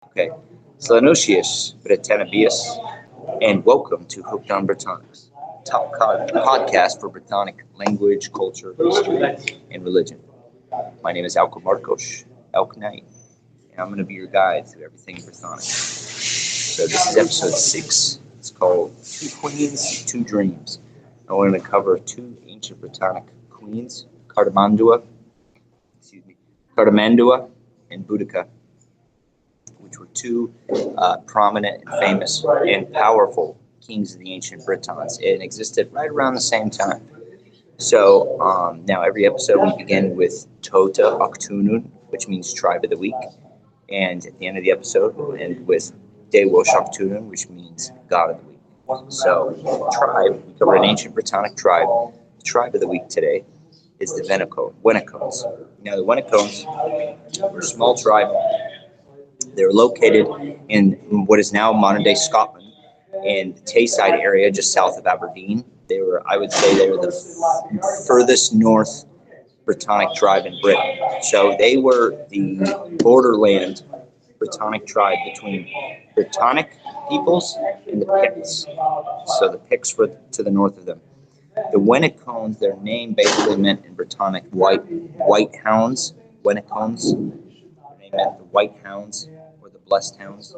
Okay, Slanotius, Britannibius, and welcome to Hooked on Britannics, podcast for Britannic language, culture, history, and religion. My name is Alco Marcos, Elk Knight, and I'm going to be your guide through everything Britannic. So this is episode 6. It's called Two Queens, Two Dreams. And we're going to cover two ancient Britannic queens, Cardamandua and Boudica, which were two prominent and famous and powerful kings of the ancient Britons and existed right around the same time. So now every episode we begin with Tota Octunun, which means tribe of the week, and at the end of the episode we'll end with Dewosh Octunun, which means God of the week. So tribe, we cover an ancient Britannic tribe. The tribe of the week today is the Venicones. Now the Venicones were a small tribe. They're located in what is now modern-day Scotland, in the Tayside area, just south of Aberdeen. I would say they were the furthest north Britannic tribe in Britain. So they were the borderland Britannic tribe between Britannic peoples and the Picts. So the Picts were to the north of them. The Venicones, their name basically meant in Britannic white hounds. Venicones, their name meant the white hounds or the blessed hounds.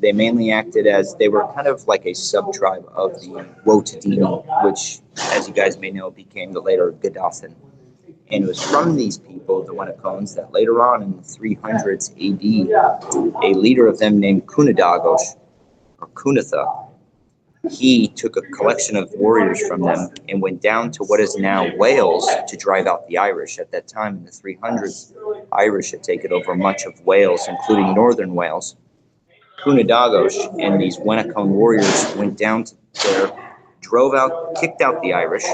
They mainly acted as, they were kind of like a sub-tribe of the Wotadini, which, as you guys may know, became the later Gadothan. And it was from these people, the Venicones, that later on in the 300s AD, a leader of them named Cunadagos, or Cunatha, he took a collection of warriors from them and went down to what is now Wales to drive out the Irish. At that time, in the 300s, Irish had taken over much of Wales, including northern Wales. Cunadagos and these Venicone warriors went down to there, drove out, kicked out the Irish,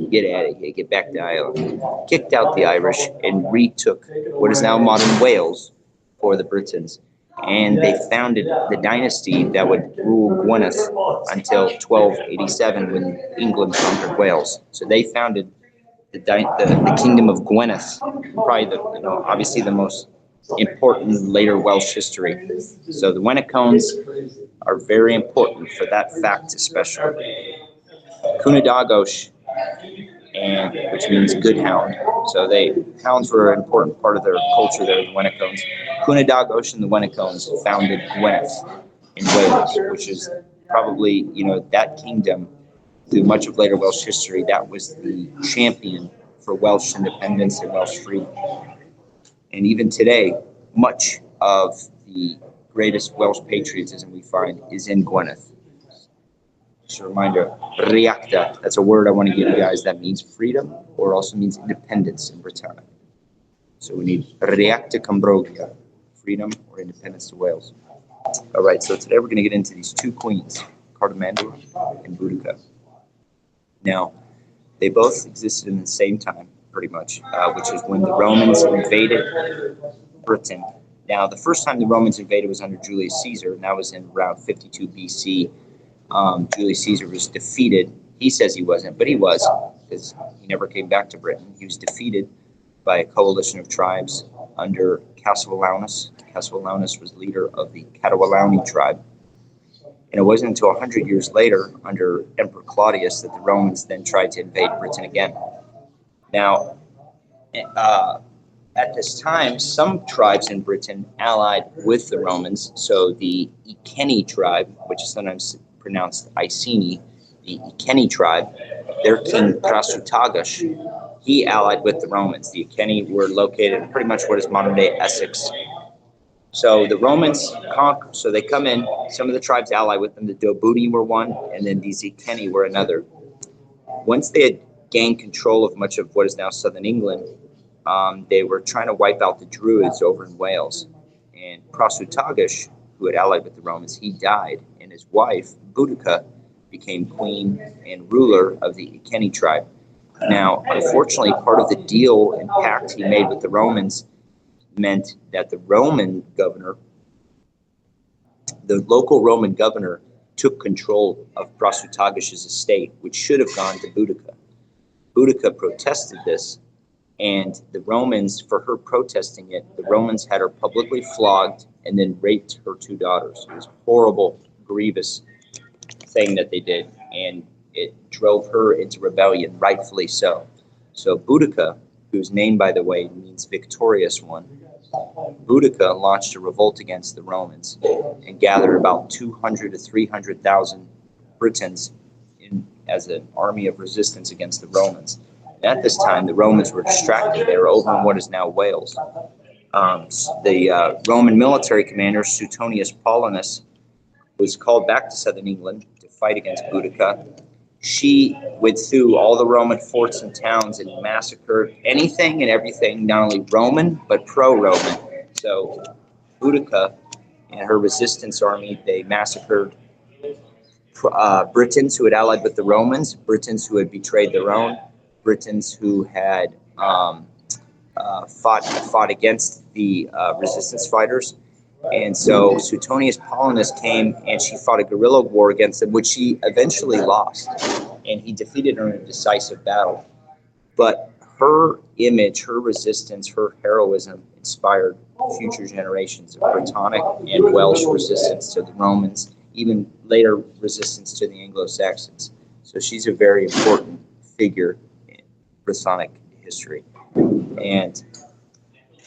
get out of here, get back to Ireland, kicked out the Irish, and retook what is now modern Wales for the Britons. And they founded the dynasty that would rule Gwynedd until 1287 when England conquered Wales. So they founded the kingdom of Gwynedd, probably obviously the most important later Welsh history. So the Venicones are very important for that fact especially. Cunadagos, and which means good hound. So hounds were an important part of their culture there, the Venicones. Cunadagos and the Venicones founded Gwynedd in Wales, which is probably, that kingdom, through much of later Welsh history, that was the champion for Welsh independence and Welsh freedom. And even today, much of the greatest Welsh patriotism we find is in Gwynedd. Just a reminder, reacta, that's a word I want to give you guys that means freedom or also means independence in Britannic. So we need reacta Cambrogia, freedom or independence to Wales. All right, so today we're going to get into these two queens, Cardamandua and Boudica. Now, they both existed in the same time, pretty much, which is when the Romans invaded Britain. Now, the first time the Romans invaded was under Julius Caesar, and that was in around 52 BC. Julius Caesar was defeated. He says he wasn't, but he was, because he never came back to Britain. He was defeated by a coalition of tribes under Cassivellaunus. Cassivellaunus was leader of the Cadwallani tribe. And it wasn't until 100 years later, under Emperor Claudius, that the Romans then tried to invade Britain again. Now, at this time, some tribes in Britain allied with the Romans. So the Iceni tribe, which is sometimes pronounced Iceni, the Iceni tribe, their king Prasutagus, he allied with the Romans. The Iceni were located in pretty much what is modern-day Essex. So the Romans conquer, so they come in, some of the tribes ally with them. The Dobuni were one, and then these Iceni were another. Once they had gained control of much of what is now southern England, they were trying to wipe out the Druids over in Wales. And Prasutagus, who had allied with the Romans, he died, and his wife, Boudica, became queen and ruler of the Iceni tribe. Now, unfortunately, part of the deal and pact he made with the Romans meant that the local Roman governor took control of Prasutagus' estate, which should have gone to Boudica. Boudica protested this And the Romans, for her protesting it, the Romans had her publicly flogged and then raped her two daughters. It was a horrible, grievous thing that they did, and it drove her into rebellion, rightfully so. So Boudica, whose name, by the way, means victorious one, Boudica launched a revolt against the Romans and gathered about 200 to 300,000 Britons as an army of resistance against the Romans. At this time, the Romans were distracted. They were over in what is now Wales. The Roman military commander, Suetonius Paulinus, was called back to southern England to fight against Boudica. She went through all the Roman forts and towns and massacred anything and everything, not only Roman, but pro-Roman. So Boudica and her resistance army, they massacred Britons who had allied with the Romans, Britons who had betrayed their own, Britons who had fought against the resistance fighters. And so Suetonius Paulinus came and she fought a guerrilla war against them, which she eventually lost. And he defeated her in a decisive battle. But her image, her resistance, her heroism inspired future generations of Brittonic and Welsh resistance to the Romans, even later resistance to the Anglo-Saxons. So she's a very important figure in Brittonic history. And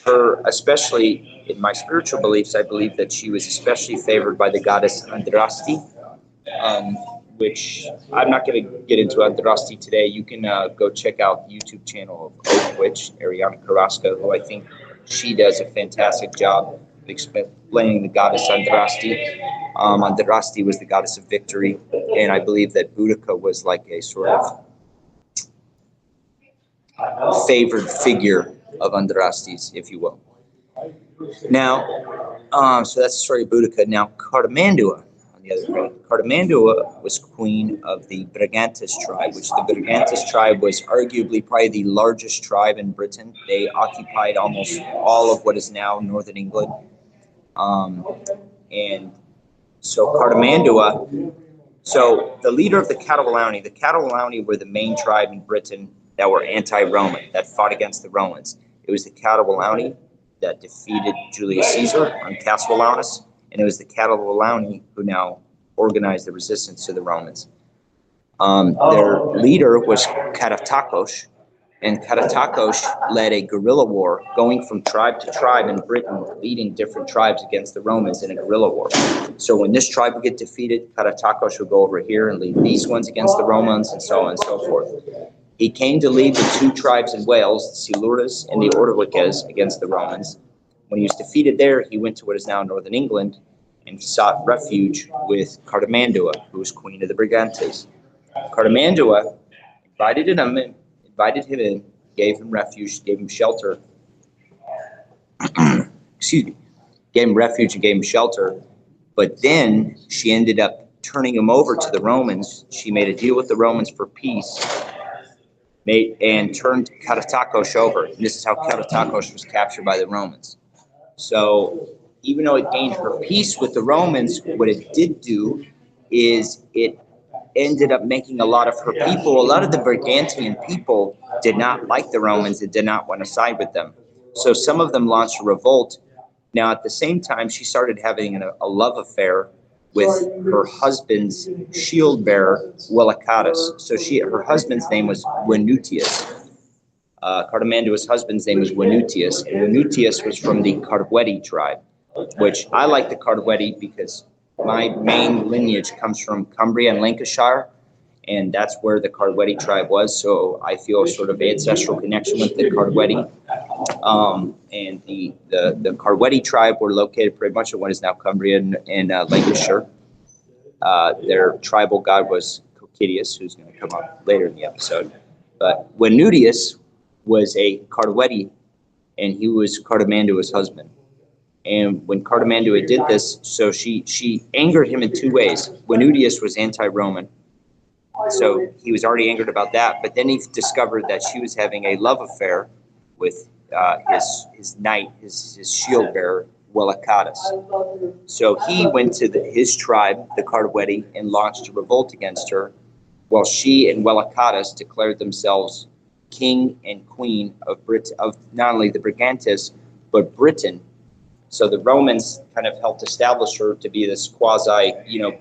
her, especially in my spiritual beliefs, I believe that she was especially favored by the goddess Andraste, which I'm not going to get into Andraste today. You can go check out the YouTube channel of Oak Witch, Ariana Carrasco, who I think she does a fantastic job of explaining the goddess Andraste. Andraste was the goddess of victory, and I believe that Boudica was like a sort of favored figure of Andraste's, if you will. Now, so that's the story of Boudica. Now, Cartimandua, on the other hand, Cartimandua was queen of the Brigantes tribe, which the Brigantes tribe was arguably probably the largest tribe in Britain. They occupied almost all of what is now northern England. And so Cartimandua, so the leader of the Catalani were the main tribe in Britain that were anti-Roman, that fought against the Romans. It was the Catalani that defeated Julius Caesar on Caswallaunus, and it was the Catalani who now organized the resistance to the Romans. Their leader was Karatakos, and Karatakos led a guerrilla war going from tribe to tribe in Britain, leading different tribes against the Romans in a guerrilla war. So when this tribe would get defeated, Karatakos would go over here and lead these ones against the Romans, and so on and so forth. He came to lead the two tribes in Wales, the Silures and the Ordovices, against the Romans. When he was defeated there, he went to what is now northern England and sought refuge with Cartimandua, who was queen of the Brigantes. Cartimandua invited him in, gave him refuge, gave him shelter. Excuse me. Gave him refuge and gave him shelter. But then she ended up turning him over to the Romans. She made a deal with the Romans for peace. And turned Karatakos over. And this is how Karatakos was captured by the Romans. So even though it gained her peace with the Romans, what it did do is it ended up making a lot of her people, a lot of the Brigantian people did not like the Romans and did not want to side with them. So some of them launched a revolt. Now, at the same time, she started having a love affair with her husband's shield bearer, Velicotus. So her husband's name was Venutius. Cartimandua's husband's name was Venutius, and Venutius was from the Cardueti tribe, which I like the Cardueti because my main lineage comes from Cumbria and Lancashire, and that's where the Cardueti tribe was. So I feel a sort of ancestral connection with the Cardueti. And the Cardueti tribe were located pretty much in what is now Cumbria and Lancashire. Their tribal god was Cocidius, who's going to come up later in the episode. But Venutius was a Cardueti, and he was Cartimandua's husband. And when Cartimandua did this, so she angered him in two ways. Venutius was anti-Roman, so he was already angered about that. But then he discovered that she was having a love affair with his knight, his shield bearer, Velicotus. So he went to his tribe, the Cardueti, and launched a revolt against her, while she and Velicotus declared themselves king and queen of not only the Brigantes, but Britain. So the Romans kind of helped establish her to be this quasi,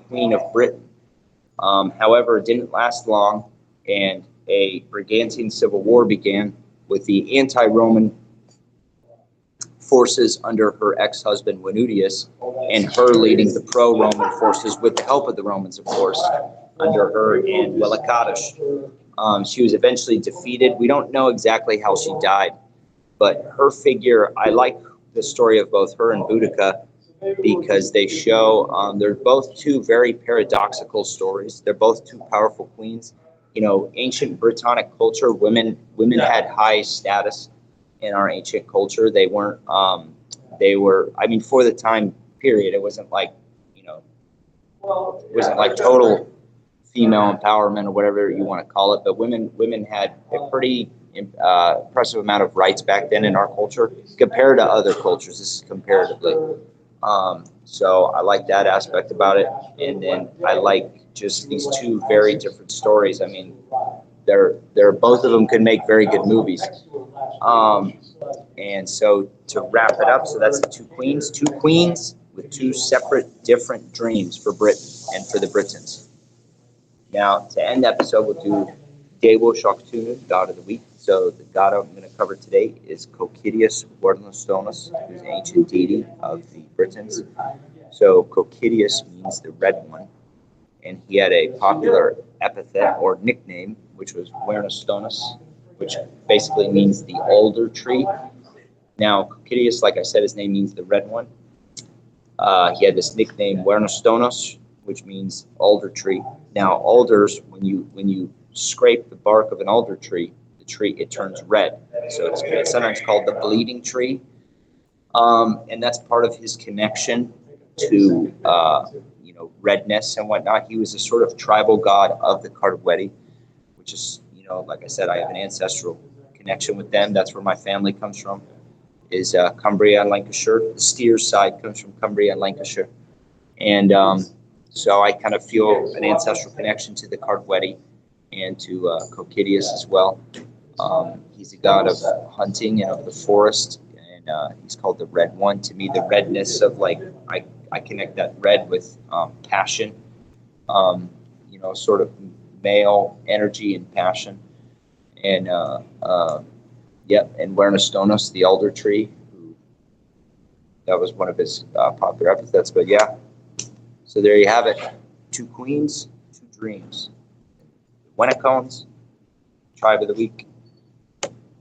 queen of Britain. However, it didn't last long, and a Brigantian civil war began with the anti-Roman forces under her ex-husband Venutius, and her leading the pro-Roman forces with the help of the Romans, of course, under her and Velicones. She was eventually defeated. We don't know exactly how she died, but her figure, I like the story of both her and Boudica because they show they're both two very paradoxical stories. They're both two powerful queens. Ancient Brittonic culture, women had high status in our ancient culture. They weren't, for the time period, it wasn't like total female empowerment or whatever you want to call it, but women had a pretty impressive amount of rights back then in our culture compared to other cultures. This is comparatively. So I like that aspect about it. And then I like just these two very different stories. I mean, they're both of them could make very good movies. And so to wrap it up, so that's the two queens with two separate different dreams for Britain and for the Britons. Now, to end the episode, we'll do Dewo Shoktunu, God of the Week. So the god I'm going to cover today is Cocidius Wernlostonis, who's an ancient deity of the Britons. So Cocidius means the red one, and he had a popular epithet or nickname, which was Wernlostonis, which basically means the alder tree. Now, Cocidius, like I said, his name means the red one. He had this nickname Wernlostonis, which means alder tree. Now, alders, when you scrape the bark of an alder tree, it turns red. So it's sometimes called the bleeding tree. And that's part of his connection to redness and whatnot. He was a sort of tribal god of the Cardueti, which is, like I said, I have an ancestral connection with them. That's where my family comes from, is Cumbria and Lancashire. The Steers side comes from Cumbria and Lancashire. And so I kind of feel an ancestral connection to the Cardueti and to Cocidius as well. He's a god of hunting and of the forest, and he's called the Red One. To me, the redness of I connect that red with passion, sort of male energy and passion. And and Wernlostonis, the alder tree, that was one of his popular epithets. But yeah, so there you have it. Two queens, two dreams. Venicones, Tribe of the Week,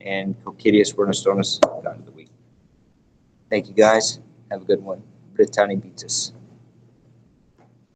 and Cocidius Wernlostonis, God of the Week. Thank you guys. Have a good one. Britanni Beatus.